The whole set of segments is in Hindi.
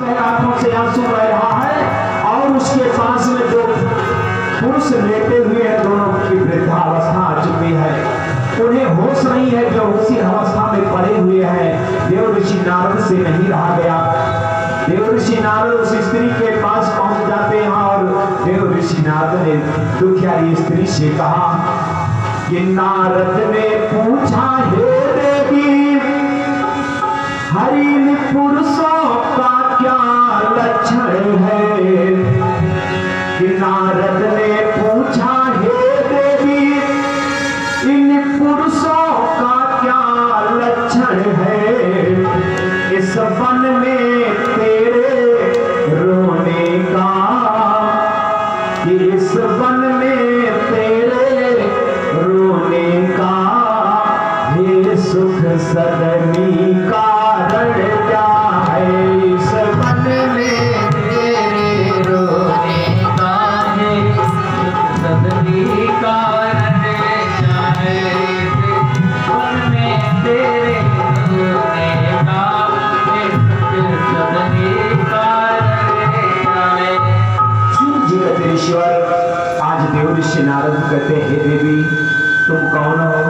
कहे आंखों से आंसू बह रहा है और उसके पास में जो पुरुष लेटे हुए हैं, दोनों की वृद्धावस्था आ चुकी है, उन्हें होश नहीं है, जो उसी अवस्था में पड़े हुए हैं। देव ऋषि नारद से नहीं रहा गया। देव ऋषि नारद उस स्त्री के पास पहुंच जाते हैं और देव ऋषि नारद ने दुखियारी स्त्री से कहा कि नारद ने पूछा, हे देवी, हरिन पुरुषों का क्या लक्षण है? कि नारद ने पूछा, हे देवी, इन पुरुषों का क्या लक्षण है? इस वन में तेरे रोने का, कि इस वन में तेरे रोने का, हे सुख सदनी कारण क्या है? इस वन में तेरे रोने का, हे सुख सदनी कारण क्या है? वन में तेरे रोने का, हे सुख सदनी कारण क्या है? शिव जी कहते ईश्वर, आज देव ऋषि नारद कहते, हे देवी, तुम कौन हो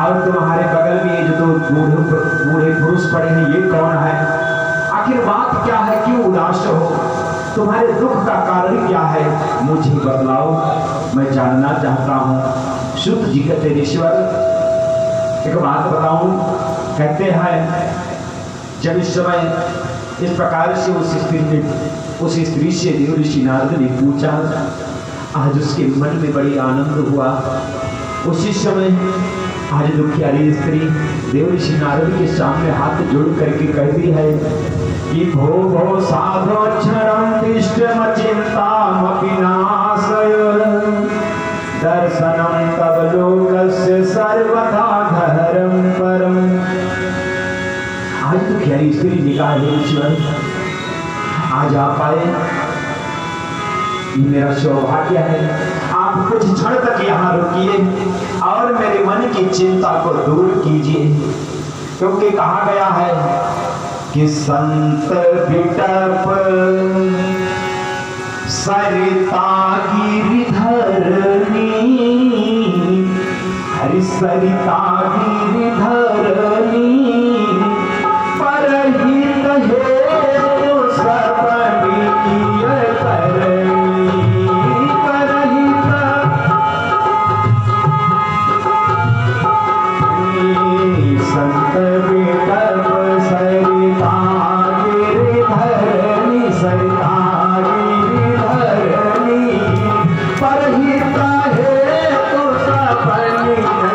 और तुम्हारे बगल में ये जो बूढ़े पुरुष पड़े हैं, ये कौन है? आखिर बात क्या है? क्यों उदास हो? तुम्हारे दुख का कारण क्या है? मुझे बतलाओ, मैं जानना चाहता हूँ। शुद्ध जी कहते ईश्वर, एक बात बताऊं, कहते हैं जब इस समय इस प्रकार से उस स्त्री से देव ऋषि नारद ने पूछा, आज उसके मन में बड़ी आनंद हुआ। उसी समय आज दुखियारी स्त्री देव ऋषि नारद के सामने हाथ जोड़ करके कहती है कि भो भो साधो क्षरम तिष्ठम चिंताम विनाशय, दर्शनम तव लोकस्य सर्वथा धर्म परम। आज दुखियारी स्त्री ने कहा, हे ईश्वर, आज आप आए, मेरा सौभाग्य है। आप कुछ क्षण तक यहाँ रुकिए और मेरे मन की चिंता को दूर कीजिए, क्योंकि कहा गया है कि संत बिटप सरिता गिरिधरनी, हरि सरिता गिरिधरनी, परहित हेतु सबनी करनी, परहित संत बिटप सरिता गिरिधरनी, सरिता गिरिधरनी, परहित हेतु सबनी करनी,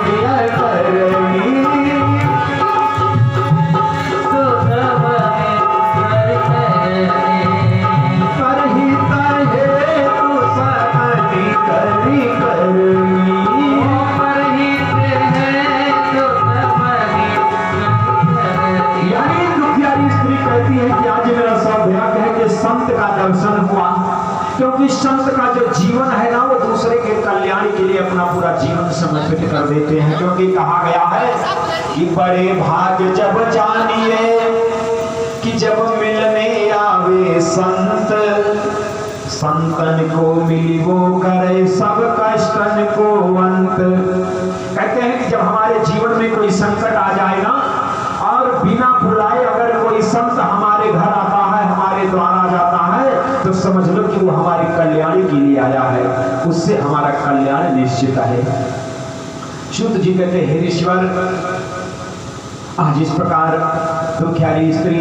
संत का दर्शन हुआ, क्योंकि संत का जो जीवन है ना, वो दूसरे के कल्याण के लिए अपना पूरा जीवन समर्पित कर देते हैं। क्योंकि कहा गया है कि बड़े भाग्य जब जानिए कि जब मिलने आवे संत, संतन को मिली वो करे सब कष्टन को अंत। कहते हैं कि जब हमारे जीवन में कोई संकट आ जाए ना, और बिना बुलाए अगर कोई संत हमारे घर आता है, हमारे द्वारा जाता है, तो समझ लो कि वो हमारे कल्याण के लिए आया है, उससे हमारा कल्याण निश्चित है। शुद्ध जी कहते हैं, हे ईश्वर, आज इस प्रकार दुखियारी स्त्री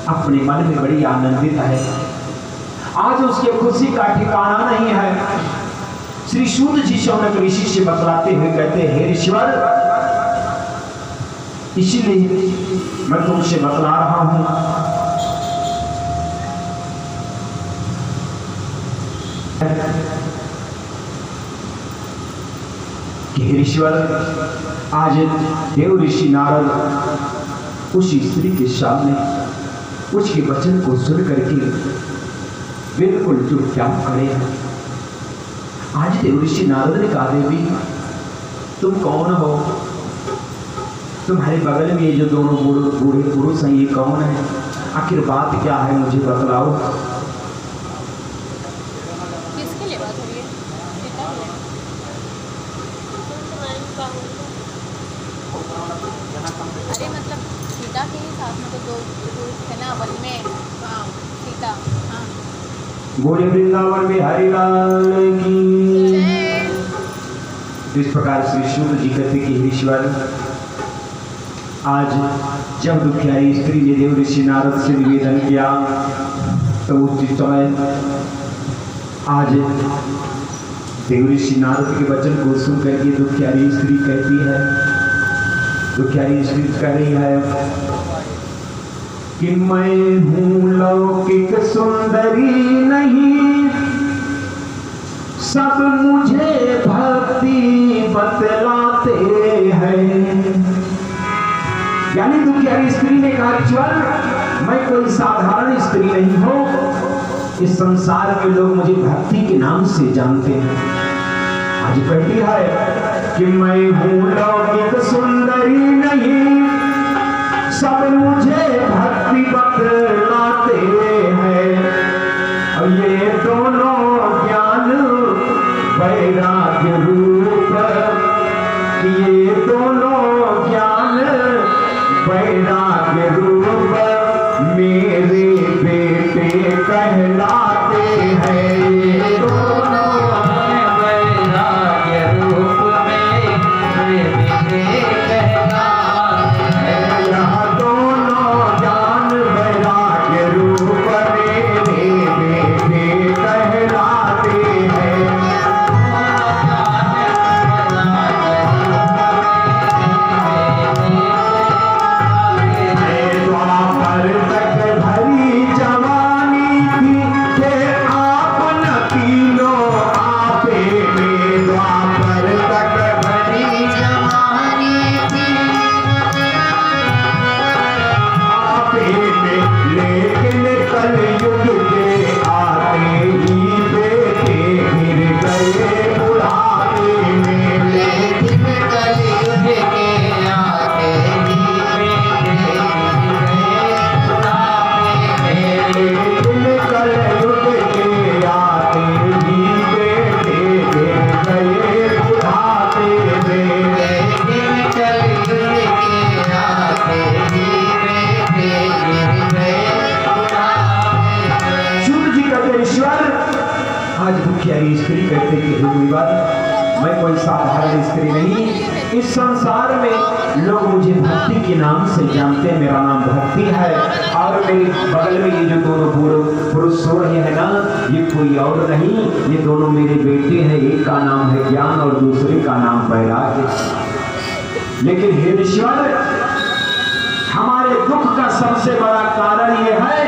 अपने मन में बड़ी आनंदित है। आज उसके खुशी का ठिकाना नहीं है। श्री शुद्ध जी शौनक ऋषि से बतलाते हुए कहते हैं, हे ईश्वर, इसीलिए मैं तुमसे बतला रहा हूं कि हे ईश्वर, आज देव ऋषि नारद उस स्त्री के सामने उसके वचन को सुन करके बिल्कुल चुपचाप खड़े हैं। आज देव ऋषि नारद ने कहा, देवी, तुम कौन हो? तुम्हारे बगल में ये जो दोनों बूढ़े पुरुष हैं, ये कौन है? आखिर बात क्या है मुझे बतलाओ। किसके लिए बात हो रही है? अरे मतलब सीता के ही साथ में तो दो पुरुष थे ना वन में। हाँ सीता। हाँ बोले वृंदावन में हरि लाल की। इस प्रकार श्री शुद्ध जी कहते कि ईश्वर आज जब दुखियारी स्त्री ने देव ऋषि नारद से निवेदन किया तो उस समय आज देव ऋषि नारद के वचन को सुन करके दुखियारी स्त्री कहती है, दुखियारी स्त्री कह रही है कि मैं हूँ लौकिक सुंदरी नहीं, सब मुझे भक्ति बतलाते हैं। यानी दुखियारी स्त्री ने कहा चल मैं कोई साधारण स्त्री नहीं हूं, इस संसार में लोग मुझे भक्ति के नाम से जानते हैं। आज कहती है कि मैं हूं लौकिक सुंदरी नहीं, सब मुझे भक्ति बतलाते हैं। और ये दोनों ज्ञान वैराग्य रूप, ये दोनों ज्ञान वैराग्य रूप मेरे बेटे कहलाते हैं। ये दोनों वैराग्य रूप मेरे बेटे कहलाते हैं। यह दोनों ज्ञान वैराग्य रूप मेरे बेटे कहलाते हैं। स्त्री कहते कि मैं कोई साधारण स्त्री नहीं, इस संसार में लोग मुझे भक्ति के नाम से जानते हैं, मेरा नाम भक्ति है। और मेरे बगल में ये जो दोनों पुरुष सो रहे हैं ना, ये कोई और नहीं, ये दोनों मेरे बेटे हैं। एक का नाम है ज्ञान और दूसरे का नाम वैराग्य। लेकिन हे ईश्वर, हमारे दुख का सबसे बड़ा कारण ये है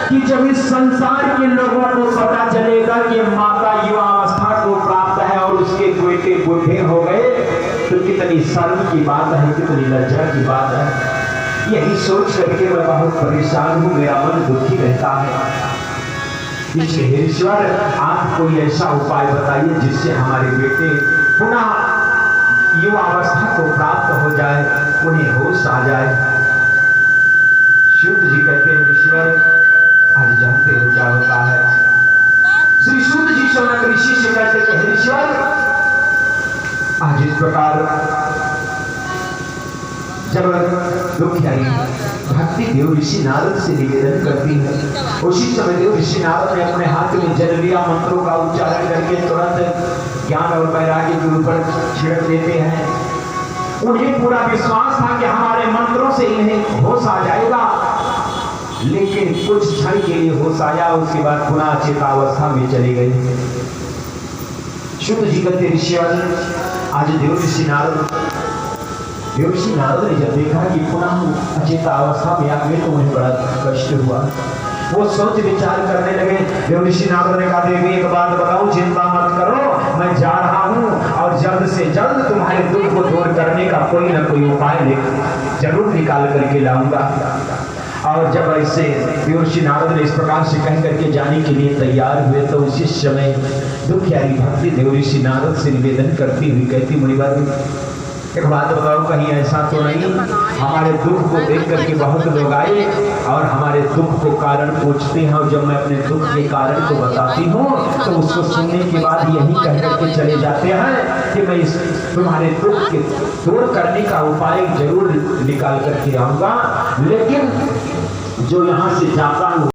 कि जब इस संसार के लोगों को पता चलेगा कि माता युवावस्था को प्राप्त है और उसके बेटे बूढ़े हो गए, तो कितनी शर्म की बात है, कितनी लज्जा की बात है। यही सोच करके मैं बहुत परेशान हूँ, मेरा मन दुखी रहता है। इसलिए ईश्वर आप कोई ऐसा उपाय बताइए जिससे हमारे बेटे पुनः युवावस्था को प्राप्त हो जाए, उन्हें होश आ जाए। शुद्ध जी कहते हैं ईश्वर आज जानते हो क्या होता है। श्री शुद्ध जी शौनक ऋषि से कहते हैं ईश्वर आज इस प्रकार जब दुखियारी भक्ति देव ऋषि नारद से निवेदन करती है, उसी समय देव ऋषि नारद ने अपने हाथ में जल लिया, मंत्रों का उच्चारण करके तुरंत ज्ञान और वैराग्य के ऊपर छिड़क देते हैं। उन्हें पूरा विश्वास था कि हमारे मंत्रों से इन्हें होश आ जाएगा, लेकिन कुछ क्षण के लिए होश आया, उसके बाद पुनः चेतावस्था में चली गई। शुद्ध जी कहते ऋषिवर आज देव ऋषि नारद ने जब देखा कि पुनः अचेता अवस्था में आ गए तो उन्हें बड़ा कष्ट हुआ। वो सोच विचार करने लगे। देव ऋषि नारद ने कहा देवी एक बात बताओ, चिंता मत करो, मैं जा रहा हूँ और जल्द से जल्द तुम्हारे दुख को दूर करने का कोई ना कोई उपाय जरूर निकाल करके लाऊंगा। और जब ऐसे देव ऋषि नारद ने इस प्रकार से कह करके जाने के लिए तैयार हुए तो उसी समय दुखियारी भक्ति देव ऋषि नारद से निवेदन करती हुई कहती मुनिवर एक बात बताओ, कहीं ऐसा तो नहीं हमारे दुख को देख करके बहुत लोग आए और हमारे दुख को कारण पूछते हैं, और जब मैं अपने दुख के कारण को बताती हूँ तो उसको सुनने के बाद यही कह करके चले जाते हैं कि मैं इस तुम्हारे दुख के दूर करने का उपाय जरूर निकाल करके आऊंगा, लेकिन जो यहाँ से जाता हूँ